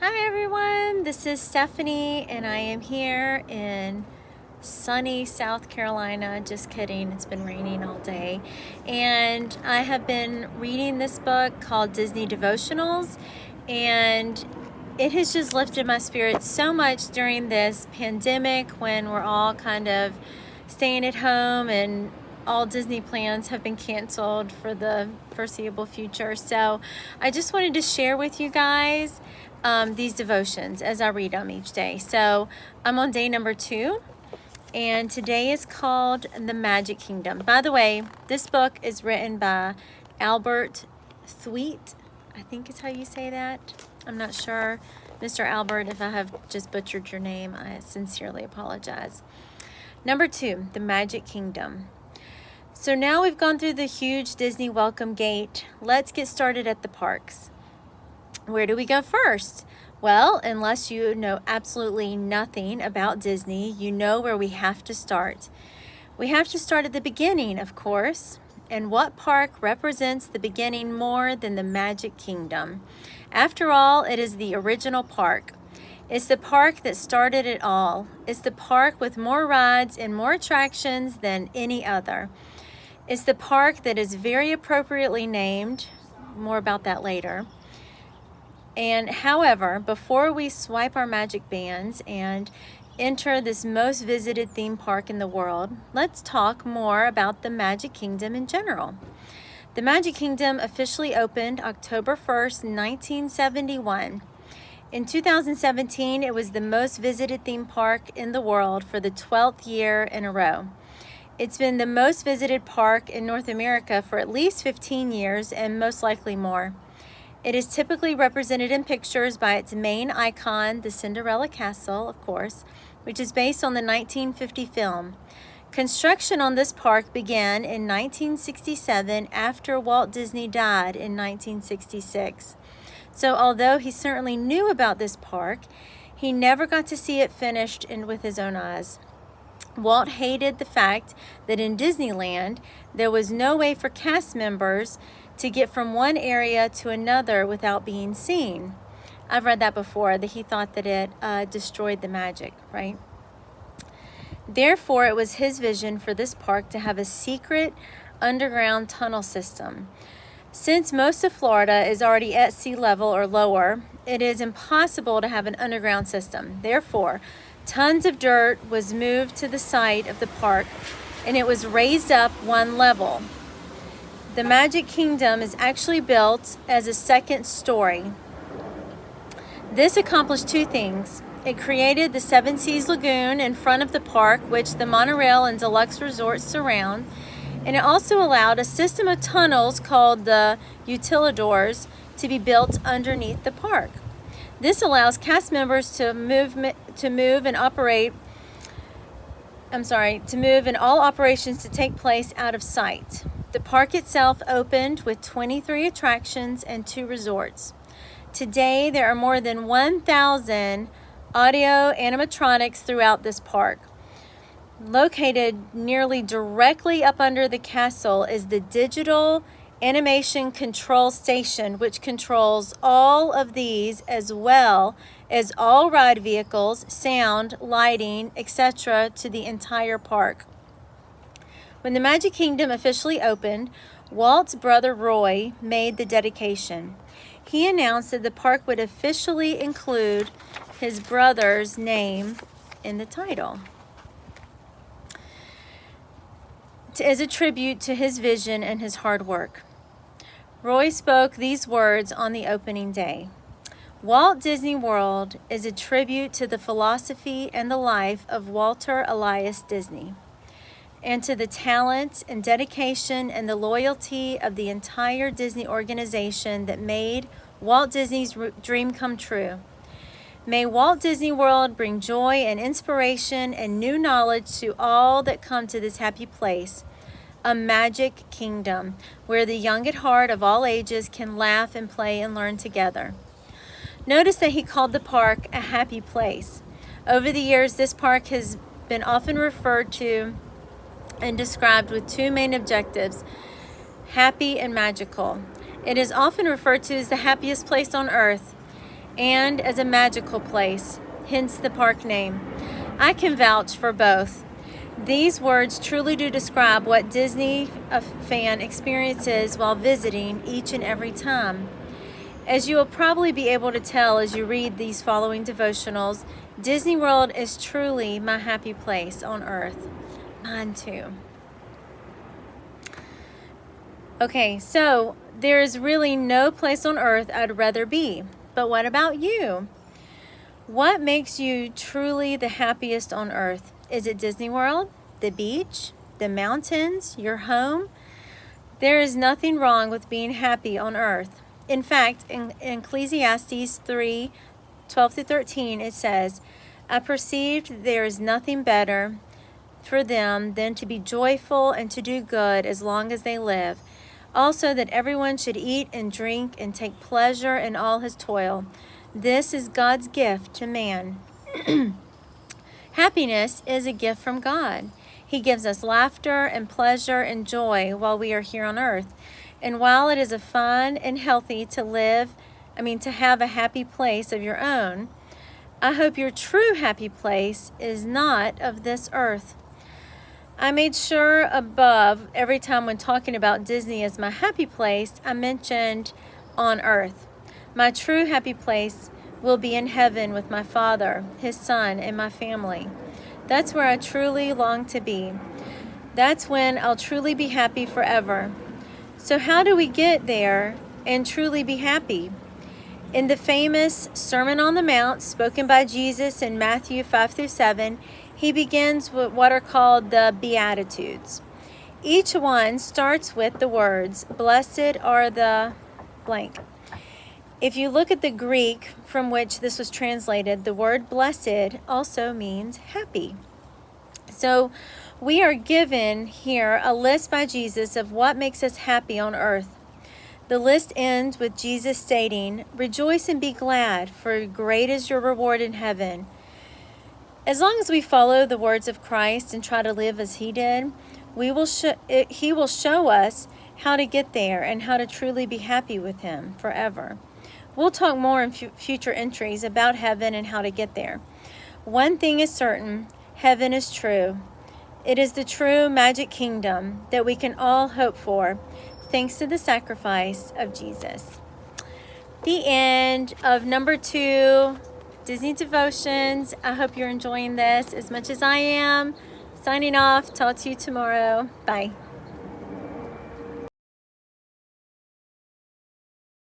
Hi everyone, this is Stephanie and I am here in sunny South Carolina. Just kidding, it's been raining all day. And I have been reading this book called Disney Devotionals, and it has just lifted my spirits so much during this pandemic when we're all kind of staying at home and all Disney plans have been canceled for the foreseeable future. So I just wanted to share with you guys these devotions as I read them each day. So I'm on day number 2, and today is called The Magic Kingdom. By the way, this book is written by Albert Thweat. I think is how you say that. I'm not sure. Mr. Albert, if I have just butchered your name, I sincerely apologize. Number 2, The Magic Kingdom. So now we've gone through the huge Disney welcome gate. Let's get started at the parks. Where do we go first? Well, unless you know absolutely nothing about Disney, you know where we have to start. We have to start at the beginning, of course. And what park represents the beginning more than the Magic Kingdom? After all, it is the original park. It's the park that started it all. It's the park with more rides and more attractions than any other. It's the park that is very appropriately named. More about that later. And however, before we swipe our magic bands and enter this most visited theme park in the world, let's talk more about the Magic Kingdom in general. The Magic Kingdom officially opened October 1st, 1971. In 2017, it was the most visited theme park in the world for the 12th year in a row. It's been the most visited park in North America for at least 15 years and most likely more. It is typically represented in pictures by its main icon, the Cinderella Castle, of course, which is based on the 1950 film. Construction on this park began in 1967 after Walt Disney died in 1966. So although he certainly knew about this park, he never got to see it finished with his own eyes. Walt hated the fact that in Disneyland, there was no way for cast members to get from one area to another without being seen. I've read that before, that he thought that it destroyed the magic, right? Therefore, it was his vision for this park to have a secret underground tunnel system. Since most of Florida is already at sea level or lower, it is impossible to have an underground system. Therefore, tons of dirt was moved to the site of the park, and it was raised up one level. The Magic Kingdom is actually built as a second story. This accomplished 2 things. It created the Seven Seas Lagoon in front of the park, which the monorail and deluxe resorts surround, and it also allowed a system of tunnels called the utilidors to be built underneath the park. This allows cast members to move and all operations to take place out of sight. The park itself opened with 23 attractions and 2 resorts. Today, there are more than 1,000 audio animatronics throughout this park. Located nearly directly up under the castle is the digital animation control station, which controls all of these as well as all ride vehicles, sound, lighting, etc. to the entire park. When the Magic Kingdom officially opened, Walt's brother Roy made the dedication. He announced that the park would officially include his brother's name in the title as a tribute to his vision and his hard work. Roy spoke these words on the opening day. Walt Disney World is a tribute to the philosophy and the life of Walter Elias Disney, and to the talent and dedication and the loyalty of the entire Disney organization that made Walt Disney's dream come true. May Walt Disney World bring joy and inspiration and new knowledge to all that come to this happy place, a magic kingdom where the young at heart of all ages can laugh and play and learn together. Notice that he called the park a happy place. Over the years, this park has been often referred to and described with 2 main objectives: happy and magical. It is often referred to as the happiest place on earth. and as a magical place, hence the park name. I can vouch for both. These words truly do describe what Disney a fan experiences while visiting each and every time. As you will probably be able to tell as you read these following devotionals, Disney World is truly my happy place on earth. Mine too. Okay, so there is really no place on earth I'd rather be. But what about you? What makes you truly the happiest on earth? Is it Disney World, the beach, the mountains, your home? There is nothing wrong with being happy on earth. In fact, in Ecclesiastes 3:12-13, it says, I perceived there is nothing better for them than to be joyful and to do good as long as they live. Also that everyone should eat and drink and take pleasure in all his toil. This is God's gift to man. Happiness is a gift from God. He gives us laughter and pleasure and joy while we are here on earth. And while it is a fun and healthy to have a happy place of your own, I hope your true happy place is not of this earth. I made sure above every time when talking about Disney as my happy place, I mentioned on earth. My true happy place will be in heaven with my Father, His Son, and my family. That's where I truly long to be. That's when I'll truly be happy forever. So how do we get there and truly be happy? In the famous Sermon on the Mount spoken by Jesus in Matthew 5-7, he begins with what are called the Beatitudes. Each one starts with the words, blessed are the blank. If you look at the Greek from which this was translated, the word blessed also means happy. So we are given here a list by Jesus of what makes us happy on earth. The list ends with Jesus stating, rejoice and be glad, for great is your reward in heaven. As long as we follow the words of Christ and try to live as he did, he will show us how to get there and how to truly be happy with him forever. We'll talk more in future entries about heaven and how to get there. One thing is certain, heaven is true. It is the true magic kingdom that we can all hope for, thanks to the sacrifice of Jesus. The end of number 2, Disney Devotions. I hope you're enjoying this as much as I am. Signing off. Talk to you tomorrow. Bye.